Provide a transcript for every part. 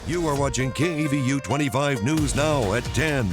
You are watching KEVU 25 News Now at 10.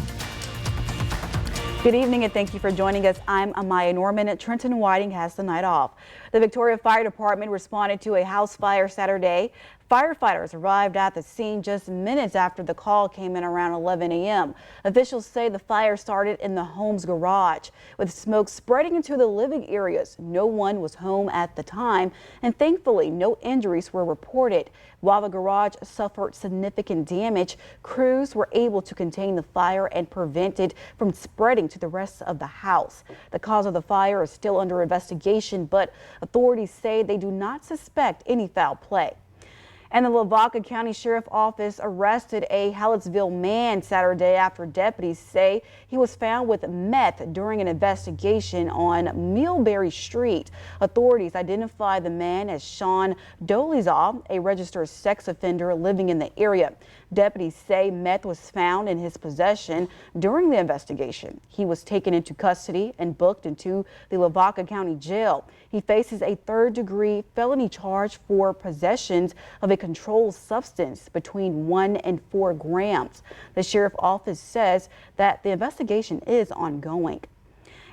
Good evening and thank you for joining us. I'm Amaya Norman. Trenton Whiting has the night off. The Victoria Fire Department responded to a house fire Saturday. Firefighters arrived at the scene just minutes after the call came in around 11 a.m. Officials say the fire started in the home's garage, with smoke spreading into the living areas. No one was home at the time, and thankfully no injuries were reported. While the garage suffered significant damage, crews were able to contain the fire and prevent it from spreading to the rest of the house. The cause of the fire is still under investigation, but authorities say they do not suspect any foul play. And the Lavaca County Sheriff Office arrested a Hallettsville man Saturday after deputies say he was found with meth during an investigation on Millberry Street. Authorities identified the man as Sean Dolizaw, a registered sex offender living in the area. Deputies say meth was found in his possession during the investigation. He was taken into custody and booked into the Lavaca County Jail. He faces a third-degree felony charge for possessions of a controlled substance between 1 and 4 grams. The sheriff's office says that the investigation is ongoing.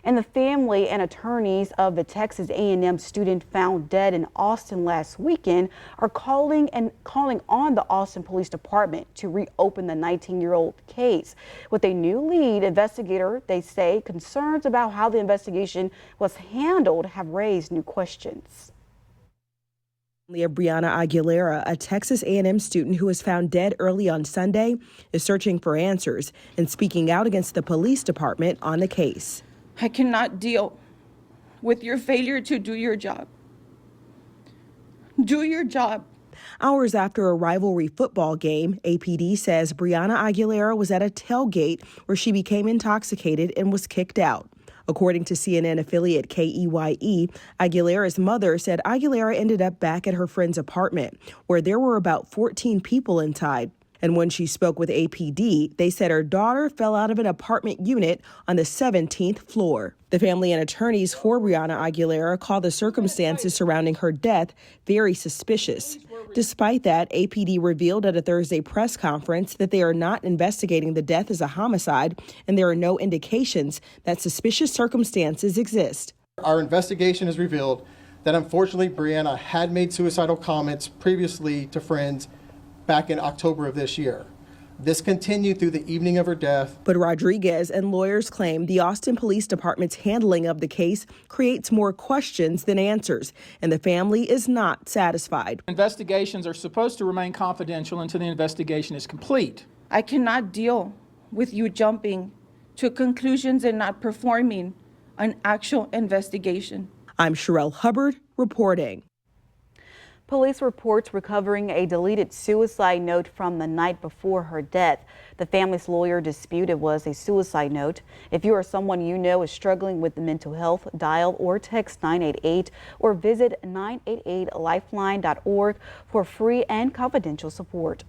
And the family and attorneys of the Texas A&M student found dead in Austin last weekend are calling on the Austin Police Department to reopen the 19-year-old case. With a new lead investigator, they say concerns about how the was handled have raised new questions. Brianna Aguilera, a Texas A&M student who was found dead early on Sunday, is searching for answers and speaking out against the police department on the case. I cannot deal with your failure to do your job. Do your job. Hours after a rivalry football game, APD says Brianna Aguilera was at a tailgate where she became intoxicated and was kicked out. According to CNN affiliate KEYE, Aguilera's mother said Aguilera ended up back at her friend's apartment, where there were about 14 people inside. And when she spoke with APD, they said her daughter fell out of an apartment unit on the 17th floor. The family and attorneys for Brianna Aguilera call the circumstances surrounding her death very suspicious. Despite that, APD revealed at a Thursday press conference that they are not investigating the death as a homicide, and there are no indications that suspicious circumstances exist. Our investigation has revealed that unfortunately Brianna had made suicidal comments previously to friends back in October of this year. This continued through the evening of her death. But Rodriguez and lawyers claim the Austin Police Department's handling of the case creates more questions than answers, and the family is not satisfied. Investigations are supposed to remain confidential until the investigation is complete. I cannot deal with you jumping to conclusions and not performing an actual investigation. I'm Sherelle Hubbard reporting. Police reports recovering a deleted suicide note from the night before her death. The family's lawyer disputed it was a suicide note. If you or someone you know is struggling with mental health, dial or text 988 or visit 988lifeline.org for free and confidential support.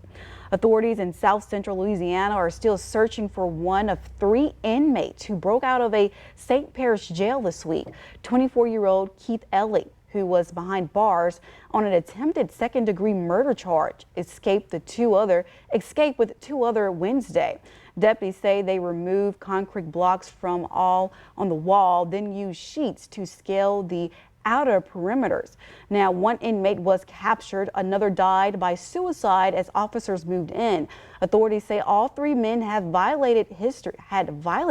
Authorities in South Central Louisiana are still searching for one of 3 inmates who broke out of a St. Parish jail this week. 24-year-old Keith Ellie, who was behind bars on an attempted second-degree murder charge, escaped with 2 other Wednesday. Deputies say they removed concrete blocks from all on the wall, then used sheets to scale the outer perimeters. Now, 1 inmate was captured. Another died by suicide as officers moved in. Authorities say all 3 men had violent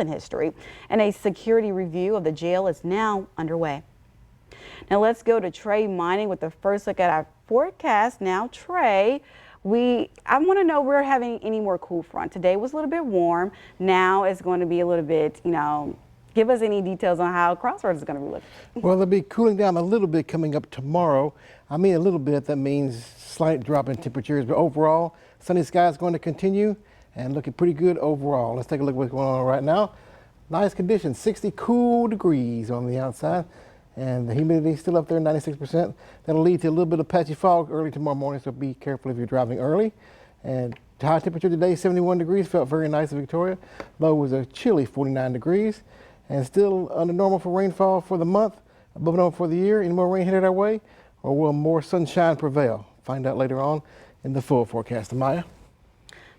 history, and a security review of the jail is now underway. Now let's go to Trey Mining with the first look at our forecast. Now, Trey, I want to know if we're having any more cool front. Today was a little bit warm. Now it's going to be a little bit, give us any details on how Crossroads is going to be looking. Well, it'll be cooling down a little bit coming up tomorrow. I mean a little bit, that means slight drop in temperatures, but overall, sunny skies is going to continue and looking pretty good overall. Let's take a look at what's going on right now. Nice conditions, 60 cool degrees on the outside. And the humidity is still up there, 96%. That'll lead to a little bit of patchy fog early tomorrow morning, so be careful if you're driving early. And the high temperature today, 71 degrees, felt very nice in Victoria. Low was a chilly 49 degrees, and still under normal for rainfall for the month, above normal for the year. Any more rain headed our way, or will more sunshine prevail? Find out later on in the full forecast. Amaya?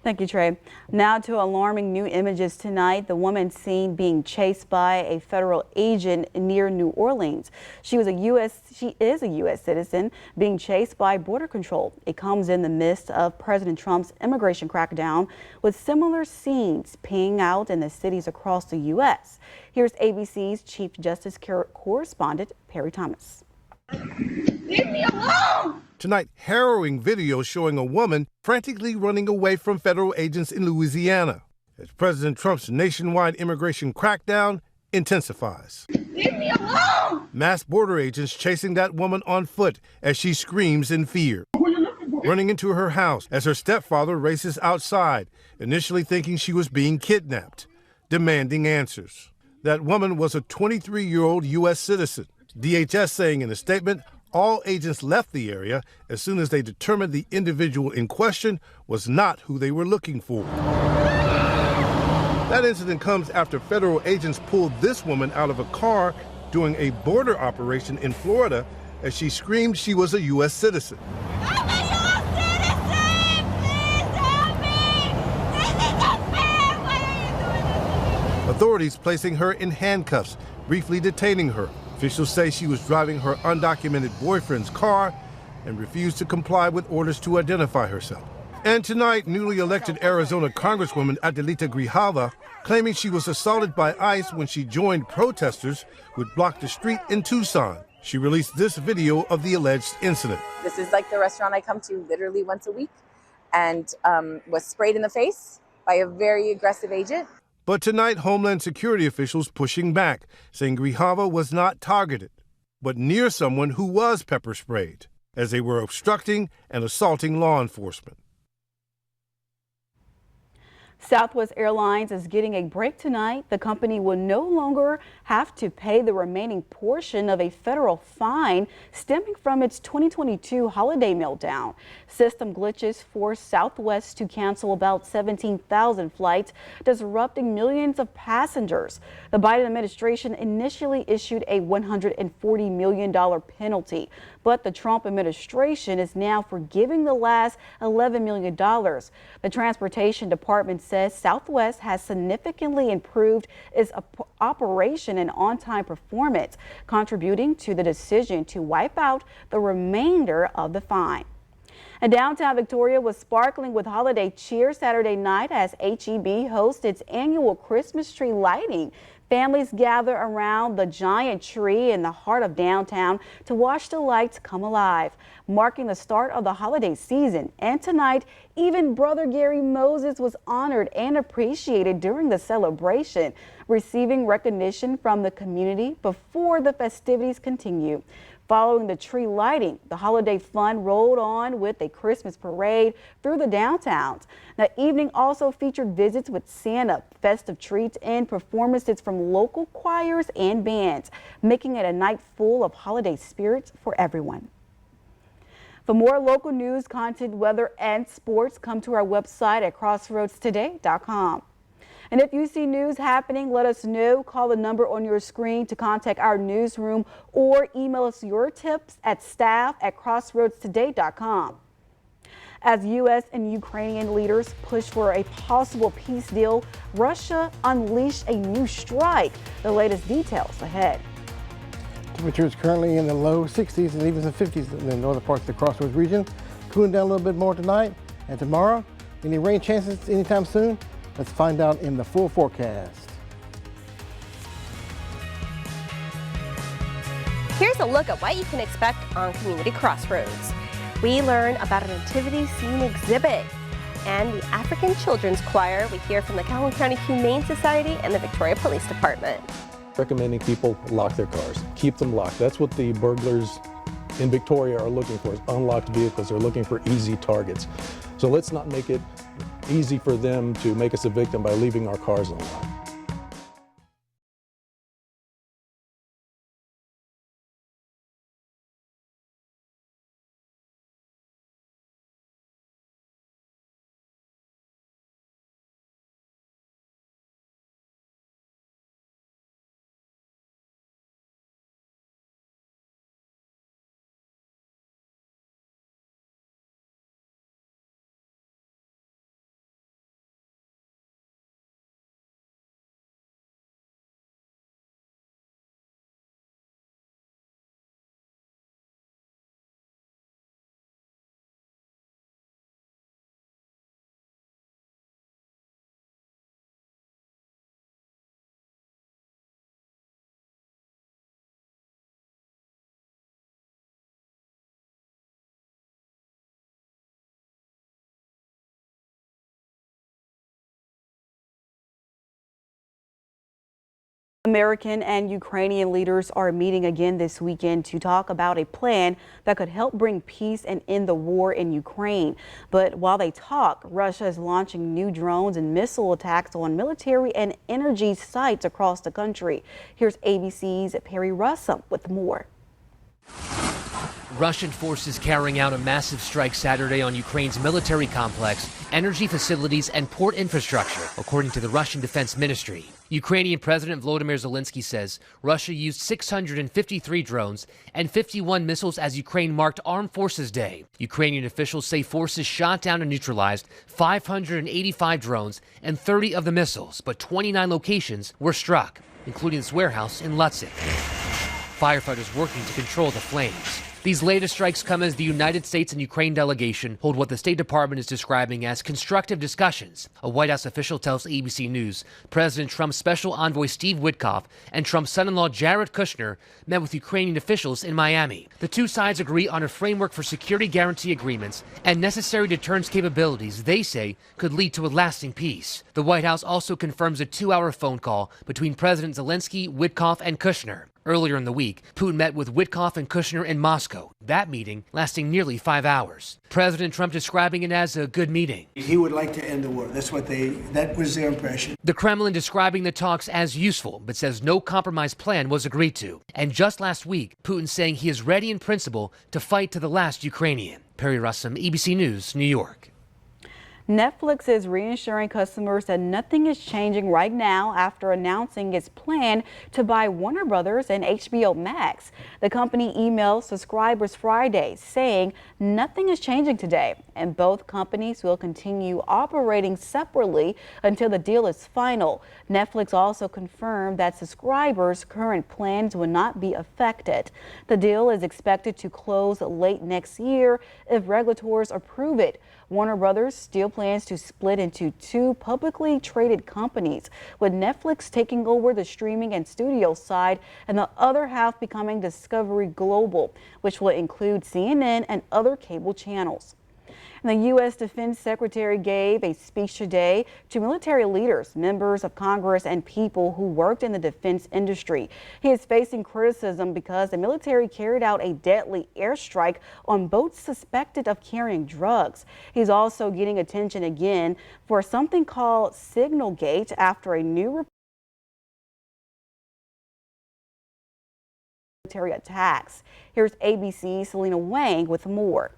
Thank you, Trey. Now to alarming new images tonight. The woman seen being chased by a federal agent near New Orleans. She is a U.S. citizen being chased by Border Control. It comes in the midst of President Trump's immigration crackdown, with similar scenes playing out in the cities across the U.S. Here's ABC's Chief Justice correspondent Perry Thomas. Leave me alone! Tonight, harrowing video showing a woman frantically running away from federal agents in Louisiana as President Trump's nationwide immigration crackdown intensifies. Leave me alone! Masked border agents chasing that woman on foot as she screams in fear. Running into her house as her stepfather races outside, initially thinking she was being kidnapped, demanding answers. That woman was a 23-year-old U.S. citizen. DHS saying in a statement, all agents left the area as soon as they determined the individual in question was not who they were looking for. That incident comes after federal agents pulled this woman out of a car during a border operation in Florida as she screamed she was a U.S. citizen. I'm a U.S. citizen! Please help me! This is unfair! Why are you doing this to me? Authorities placing her in handcuffs, briefly detaining her. Officials say she was driving her undocumented boyfriend's car and refused to comply with orders to identify herself. And tonight, newly elected Arizona Congresswoman Adelita Grijalva claiming she was assaulted by ICE when she joined protesters who had blocked the street in Tucson. She released this video of the alleged incident. This is like the restaurant I come to literally once a week, and was sprayed in the face by a very aggressive agent. But tonight, Homeland Security officials pushing back, saying Grijalva was not targeted, but near someone who was pepper sprayed, as they were obstructing and assaulting law enforcement. Southwest Airlines is getting a break tonight. The company will no longer have to pay the remaining portion of a federal fine stemming from its 2022 holiday meltdown. System glitches forced Southwest to cancel about 17,000 flights, disrupting millions of passengers. The Biden administration initially issued a $140 million penalty, but the Trump administration is now forgiving the last $11 million. The Transportation Department says Southwest has significantly improved its operation and on-time performance, contributing to the decision to wipe out the remainder of the fine. And downtown Victoria was sparkling with holiday cheer Saturday night as HEB hosts its annual Christmas tree lighting. Families gather around the giant tree in the heart of downtown to watch the lights come alive, marking the start of the holiday season. And tonight, even Brother Gary Moses was honored and appreciated during the celebration, receiving recognition from the community before the festivities continue. Following the tree lighting, the holiday fun rolled on with a Christmas parade through the downtowns. The evening also featured visits with Santa, festive treats, and performances from local choirs and bands, making it a night full of holiday spirits for everyone. For more local news, content, weather, and sports, come to our website at crossroadstoday.com. And if you see news happening, let us know. Call the number on your screen to contact our newsroom or email us your tips at staff@crossroadstoday.com. As U.S. and Ukrainian leaders push for a possible peace deal, Russia unleashed a new strike. The latest details ahead. Temperatures currently in the low 60s and even the 50s in the northern parts of the Crossroads region. Cooling down a little bit more tonight and tomorrow. Any rain chances anytime soon? Let's find out in the full forecast. Here's a look at what you can expect on Community Crossroads. We learn about a nativity scene exhibit and the African Children's Choir. We hear from the Calhoun County Humane Society and the Victoria Police Department. Recommending people lock their cars, keep them locked. That's what the burglars in Victoria are looking for, is unlocked vehicles. They're looking for easy targets. So let's not make it easy for them to make us a victim by leaving our cars unlocked. American and Ukrainian leaders are meeting again this weekend to talk about a plan that could help bring peace and end the war in Ukraine. But while they talk, Russia is launching new drones and missile attacks on military and energy sites across the country. Here's ABC's Perry Russell with more. Russian forces carrying out a massive strike Saturday on Ukraine's military complex, energy facilities, and port infrastructure, according to the Russian Defense Ministry. Ukrainian President Volodymyr Zelensky says Russia used 653 drones and 51 missiles as Ukraine marked Armed Forces Day. Ukrainian officials say forces shot down and neutralized 585 drones and 30 of the missiles, but 29 locations were struck, including this warehouse in Lutsk. Firefighters working to control the flames. These latest strikes come as the United States and Ukraine delegation hold what the State Department is describing as constructive discussions. A White House official tells ABC News President Trump's special envoy Steve Witkoff and Trump's son-in-law Jared Kushner met with Ukrainian officials in Miami. The two sides agree on a framework for security guarantee agreements and necessary deterrence capabilities they say could lead to a lasting peace. The White House also confirms a 2-hour phone call between President Zelensky, Witkoff, and Kushner. Earlier in the week, Putin met with Witkoff and Kushner in Moscow, that meeting lasting nearly 5 hours. President Trump describing it as a good meeting. He would like to end the war. That was their impression. The Kremlin describing the talks as useful, but says no compromise plan was agreed to. And just last week, Putin saying he is ready in principle to fight to the last Ukrainian. Perry Russell, ABC News, New York. Netflix is reassuring customers that nothing is changing right now after announcing its plan to buy Warner Brothers and HBO Max. The company emailed subscribers Friday saying nothing is changing today, and both companies will continue operating separately until the deal is final. Netflix also confirmed that subscribers' current plans will not be affected. The deal is expected to close late next year if regulators approve it. Warner Brothers still plans to split into 2 publicly traded companies, with Netflix taking over the streaming and studio side and the other half becoming Discovery Global, which will include CNN and other cable channels. And the U.S. Defense Secretary gave a speech today to military leaders, members of Congress, and people who worked in the defense industry. He is facing criticism because the military carried out a deadly airstrike on boats suspected of carrying drugs. He's also getting attention again for something called Signalgate after a new military attacks. Here's ABC's Selena Wang with more.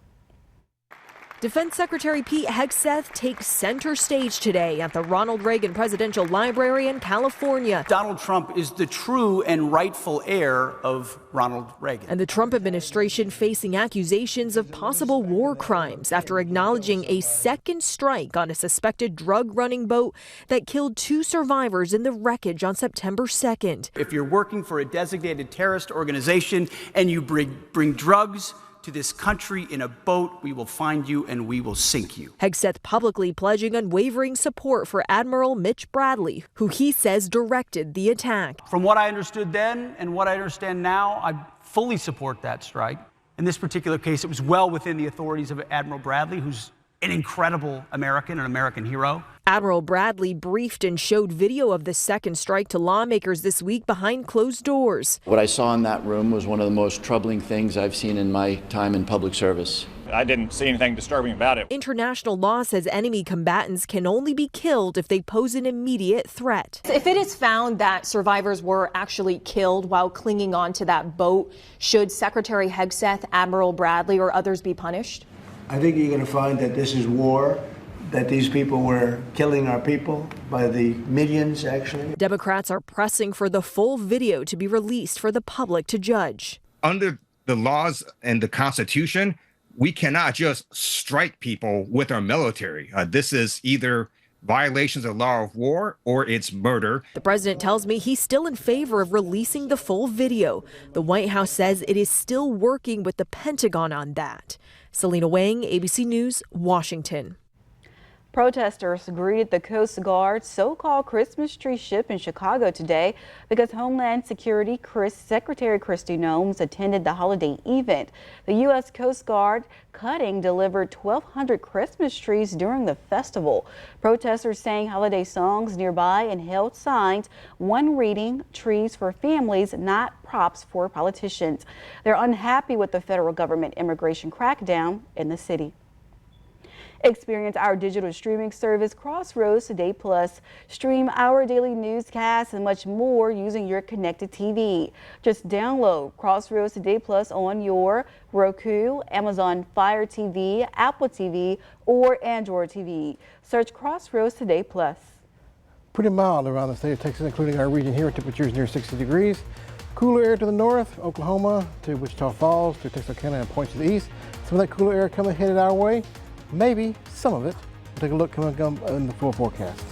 Defense Secretary Pete Hegseth takes center stage today at the Ronald Reagan Presidential Library in California. Donald Trump is the true and rightful heir of Ronald Reagan. And the Trump administration facing accusations of possible war crimes after acknowledging a second strike on a suspected drug-running boat that killed 2 survivors in the wreckage on September 2nd. If you're working for a designated terrorist organization and you bring drugs to this country in a boat, we will find you and we will sink you. Hegseth publicly pledging unwavering support for Admiral Mitch Bradley, who he says directed the attack. From what I understood then and what I understand now, I fully support that strike. In this particular case, it was well within the authorities of Admiral Bradley, who's an incredible American, an American hero. Admiral Bradley briefed and showed video of the second strike to lawmakers this week behind closed doors. What I saw in that room was one of the most troubling things I've seen in my time in public service. I didn't see anything disturbing about it. International law says enemy combatants can only be killed if they pose an immediate threat. If it is found that survivors were actually killed while clinging onto that boat, should Secretary Hegseth, Admiral Bradley, or others be punished? I think you're going to find that this is war, that these people were killing our people by the millions, actually. Democrats are pressing for the full video to be released for the public to judge. Under the laws and the Constitution, we cannot just strike people with our military. This is either violations of law of war or it's murder. The president tells me he's still in favor of releasing the full video. The White House says it is still working with the Pentagon on that. Selena Wang, ABC News, Washington. Protesters greeted the Coast Guard's so-called Christmas tree ship in Chicago today because Homeland Security Secretary Kristi Noem attended the holiday event. The U.S. Coast Guard cutting delivered 1,200 Christmas trees during the festival. Protesters sang holiday songs nearby and held signs, one reading, "Trees for families, not props for politicians." They're unhappy with the federal government immigration crackdown in the city. Experience our digital streaming service Crossroads Today Plus. Stream our daily newscasts and much more using your connected TV. Just download Crossroads Today Plus on your Roku, Amazon Fire TV, Apple TV, or Android TV. Search Crossroads Today Plus. Pretty mild around the state of Texas, including our region here. Temperatures near 60 degrees. Cooler air to the north, Oklahoma to Wichita Falls to Texarkana and points to the east. Some of that cooler air coming headed our way. Maybe some of it. We'll take a look coming up in the full forecast.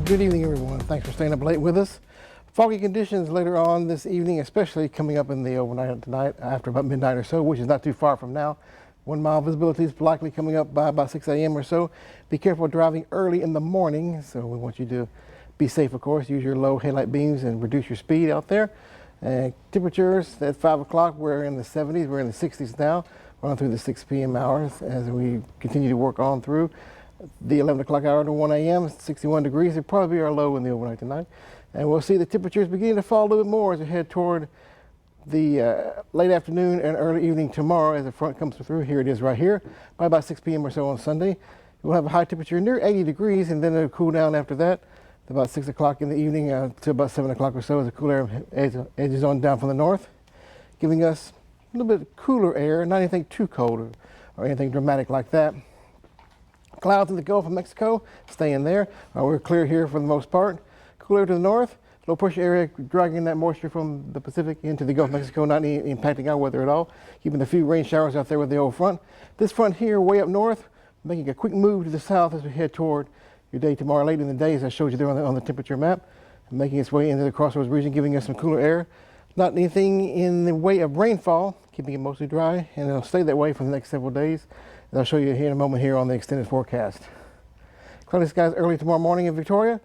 Good evening, everyone. Thanks for staying up late with us. Foggy conditions later on this evening, especially coming up in the overnight tonight after about midnight or so, which is not too far from now. 1 mile visibility is likely coming up by about 6 a.m. or so. Be careful driving early in the morning. So we want you to be safe, of course. Use your low headlight beams and reduce your speed out there. Temperatures at 5 o'clock, we're in the 70s. We're in the 60s now, on through the 6 p.m. hours as we continue to work on through the 11 o'clock hour to 1 a.m., 61 degrees. It'll probably be our low in the overnight tonight. And we'll see the temperatures beginning to fall a little bit more as we head toward the late afternoon and early evening tomorrow as the front comes through. Here it is right here, by about 6 p.m. or so on Sunday. We'll have a high temperature near 80 degrees, and then it'll cool down after that to about 6 o'clock in the evening to about 7 o'clock or so as the cool air edges on down from the north, giving us a little bit cooler air, not anything too cold or anything dramatic like that. Clouds in the Gulf of Mexico, staying there. We're clear here for the most part. Cooler to the north, low pressure area dragging that moisture from the Pacific into the Gulf of Mexico, not impacting our weather at all, keeping a few rain showers out there with the old front. This front here, way up north, making a quick move to the south as we head toward your day tomorrow late in the day, as I showed you there on the temperature map, making its way into the Crossroads region, giving us some cooler air. Not anything in the way of rainfall, keeping it mostly dry, and it'll stay that way for the next several days. I'll show you here in a moment here on the extended forecast. Cloudy skies early tomorrow morning in Victoria.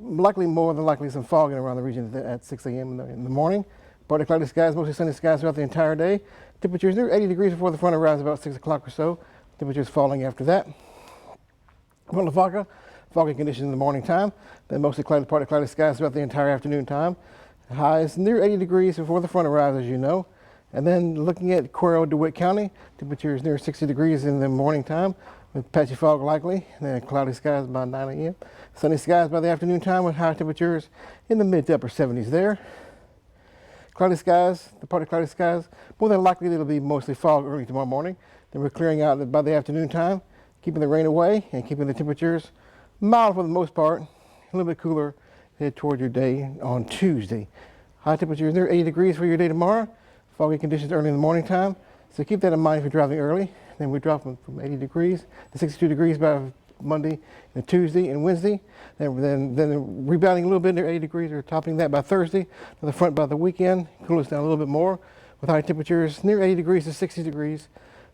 Likely, more than likely, some fog in around the region at 6 a.m. in the morning. Partly cloudy skies, mostly sunny skies throughout the entire day. Temperatures near 80 degrees before the front arrives about 6 o'clock or so. Temperatures falling after that. Well, foggy conditions in the morning time. Then mostly partly cloudy skies throughout the entire afternoon time. Highs near 80 degrees before the front arrives, as you know. And then looking at Cuero, DeWitt County, temperatures near 60 degrees in the morning time with patchy fog likely, and then cloudy skies by 9 a.m. Sunny skies by the afternoon time with high temperatures in the mid to upper 70s there. Cloudy skies, the partly cloudy skies, more than likely it'll be mostly fog early tomorrow morning. Then we're clearing out by the afternoon time, keeping the rain away and keeping the temperatures mild for the most part, a little bit cooler head toward your day on Tuesday. High temperatures near 80 degrees for your day tomorrow. Foggy conditions early in the morning time, So keep that in mind if you're driving early. Then we drop from 80 degrees to 62 degrees by Monday and Tuesday and Wednesday. Then rebounding a little bit near 80 degrees or topping that by Thursday. To the front by the weekend, cool us down a little bit more with high temperatures near 80 degrees to 60 degrees.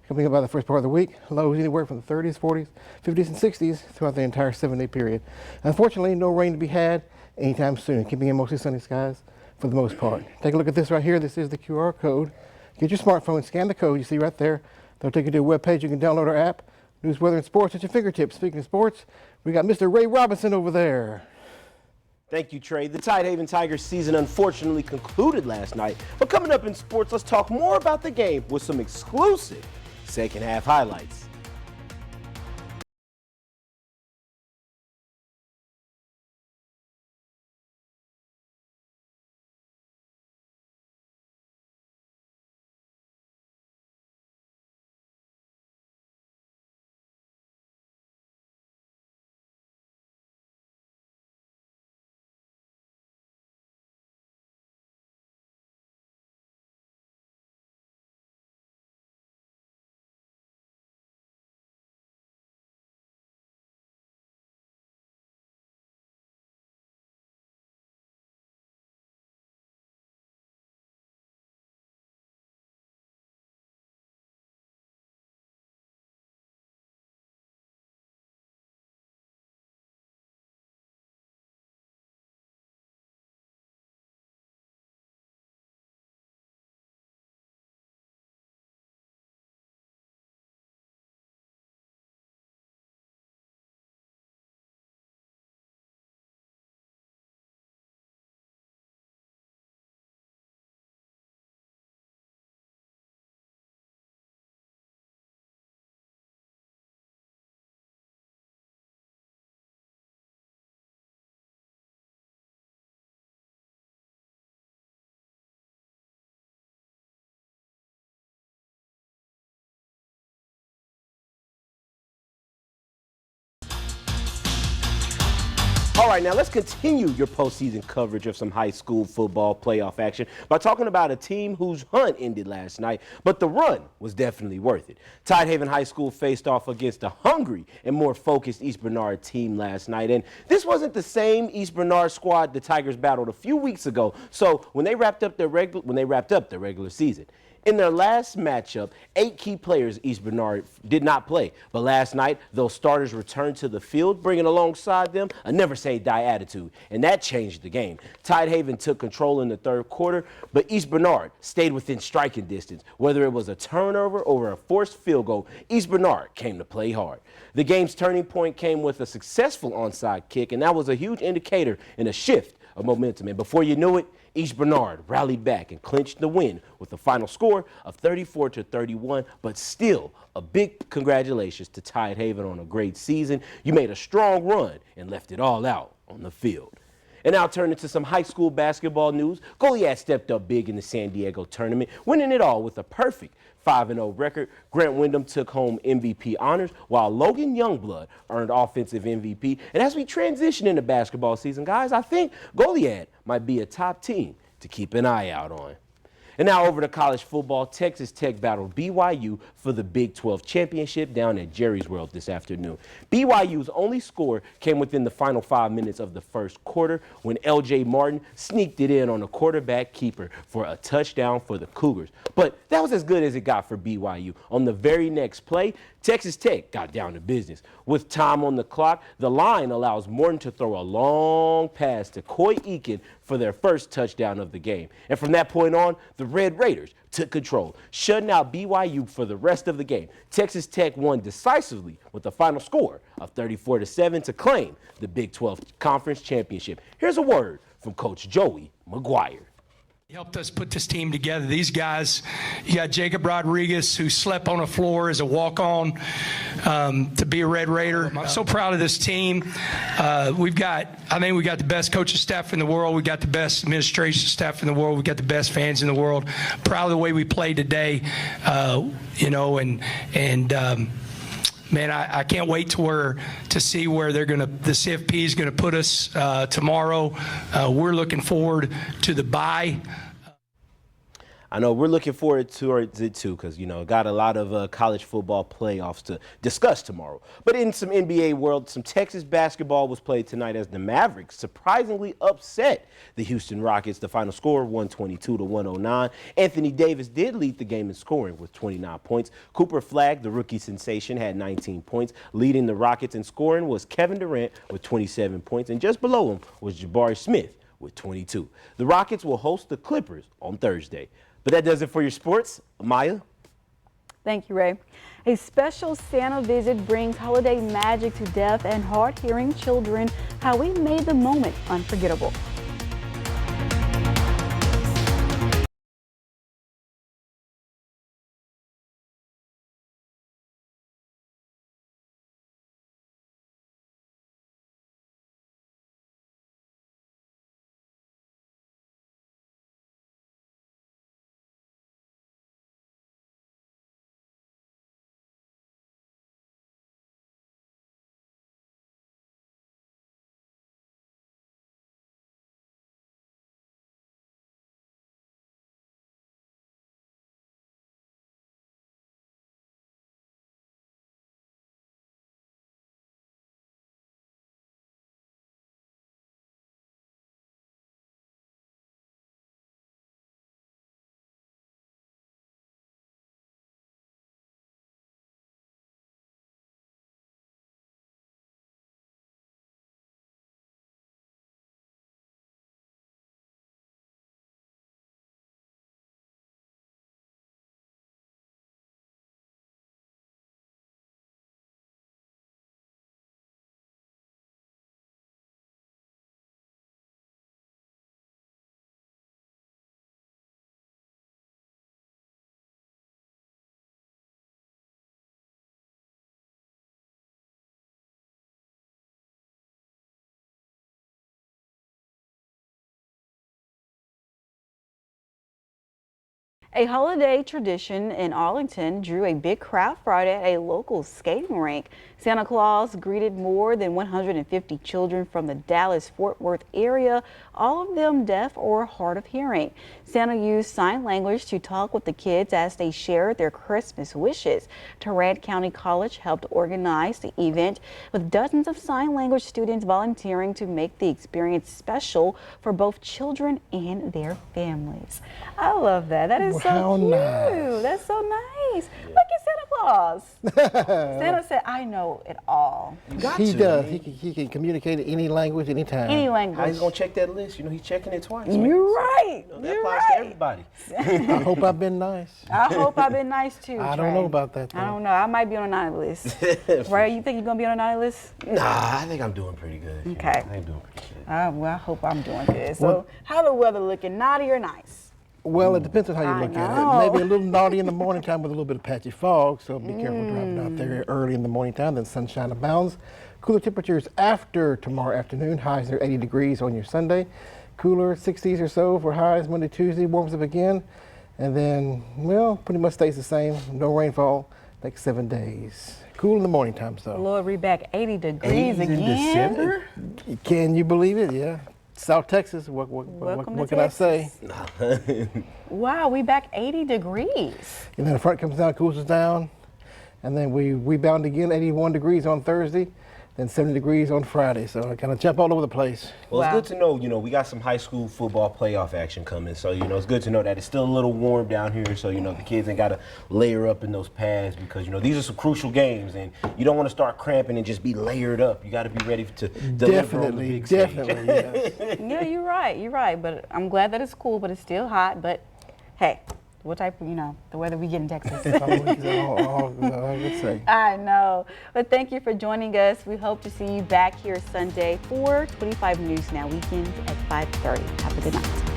Coming up by the first part of the week, lows anywhere from the 30s, 40s, 50s, and 60s throughout the entire 7-day period. Unfortunately, no rain to be had anytime soon, keeping in mostly sunny skies for the most part. Take a look at this right here. This is the QR code. Get your smartphone, scan the code you see right there. They'll take you to a web page. You can download our app. News, weather, and sports at your fingertips. Speaking of sports, we got Mr. Ray Robinson over there. Thank you, Trey. The Tidehaven Tigers season unfortunately concluded last night. But coming up in sports, let's talk more about the game with some exclusive second half highlights. All right, now let's continue your postseason coverage of some high school football playoff action by talking about a team whose hunt ended last night, but the run was definitely worth it. Tidehaven High School faced off against a hungry and more focused East Bernard team last night, and this wasn't the same East Bernard squad the Tigers battled a few weeks ago. So when they wrapped up their regular season, in their last matchup, 8 key players East Bernard did not play. But last night, those starters returned to the field, bringing alongside them a never-say-die attitude. And that changed the game. Tidehaven took control in the third quarter, but East Bernard stayed within striking distance. Whether it was a turnover or a forced field goal, East Bernard came to play hard. The game's turning point came with a successful onside kick, and that was a huge indicator and a shift of momentum. And before you knew it, East Bernard rallied back and clinched the win with a final score of 34-31, but still a big congratulations to Tidehaven on a great season. You made a strong run and left it all out on the field. And now turning to some high school basketball news, Goliad stepped up big in the San Diego tournament, winning it all with a perfect 5-0 record. Grant Wyndham took home MVP honors, while Logan Youngblood earned offensive MVP. And as we transition into basketball season, guys, I think Goliad might be a top team to keep an eye out on. And now over to college football, Texas Tech battled BYU for the Big 12 championship down at Jerry's World this afternoon. BYU's only score came within the final 5 minutes of the first quarter when L.J. Martin sneaked it in on a quarterback keeper for a touchdown for the Cougars. But that was as good as it got for BYU. On the very next play, Texas Tech got down to business. With time on the clock, the line allows Morton to throw a long pass to Coy Eakin for their first touchdown of the game. And from that point on, the Red Raiders took control, shutting out BYU for the rest of the game. Texas Tech won decisively with a final score of 34-7 to claim the Big 12 Conference Championship. Here's a word from Coach Joey McGuire. He helped us put this team together. These guys, you got Jacob Rodriguez, who slept on the floor as a walk-on to be a Red Raider. I'm so proud of this team. I think we got the best coaching staff in the world. We got the best administration staff in the world. We got the best fans in the world. Proud of the way we played today, man, I can't wait to see where the CFP is gonna put us tomorrow. We're looking forward to the bye. I know we're looking forward towards it too, because, you know, got a lot of college football playoffs to discuss tomorrow. But in some NBA world, some Texas basketball was played tonight as the Mavericks surprisingly upset the Houston Rockets. The final score 122-109. Anthony Davis did lead the game in scoring with 29 points. Cooper Flagg, the rookie sensation, had 19 points. Leading the Rockets in scoring was Kevin Durant with 27 points, and just below him was Jabari Smith with 22. The Rockets will host the Clippers on Thursday. But that does it for your sports. Amaya? Thank you, Ray. A special Santa visit brings holiday magic to deaf and hard-hearing children. How we made the moment unforgettable. A holiday tradition in Arlington drew a big crowd Friday at a local skating rink. Santa Claus greeted more than 150 children from the Dallas-Fort Worth area, all of them deaf or hard of hearing. Santa used sign language to talk with the kids as they shared their Christmas wishes. Tarrant County College helped organize the event, with dozens of sign language students volunteering to make the experience special for both children and their families. I love that. That is How so cute. nice. That's so nice. Look at Santa Claus. Santa said, I know it all. He does. He can communicate any language, anytime. Any language. How he's going to check that list? You know, he's checking it twice. You're right. You know, that applies to everybody. I hope I've been nice. I hope I've been nice too. I don't know about that, though. I don't know. I might be on a naughty list. Right? You think you're going to be on a naughty list? Nah, I think I'm doing pretty good. Okay. I'm doing pretty good. Well, I hope I'm doing good. So, how the weather looking? Naughty or nice? Well, it depends on how you look at it. Maybe a little naughty in the morning time with a little bit of patchy fog, so be careful driving out there early in the morning time. Then sunshine abounds. Cooler temperatures after tomorrow afternoon. Highs near 80 degrees on your Sunday. Cooler 60s or so for highs Monday, Tuesday. Warms up again. And then, well, pretty much stays the same. No rainfall, next 7 days. Cool in the morning time, so. Lord, we back 80 degrees again. In December? Can you believe it? Yeah. South Texas, what can I say? Wow, we back 80 degrees. And then the front comes down, cools us down, and then we rebound again, 81 degrees on Thursday, then 70 degrees on Friday. So I kind of jump all over the place. Well, it's good to know, you know, we got some high school football playoff action coming. So, you know, it's good to know that it's still a little warm down here. So, you know, the kids ain't got to layer up in those pads because, you know, these are some crucial games and you don't want to start cramping and just be layered up. You got to be ready to deliver on the big stage. Yes. Yeah, you're right. But I'm glad that it's cool, but it's still hot. But hey, what type of, you know, the weather we get in Texas. I know. But thank you for joining us. We hope to see you back here Sunday for 25 News Now weekends at 5:30. Have a good night.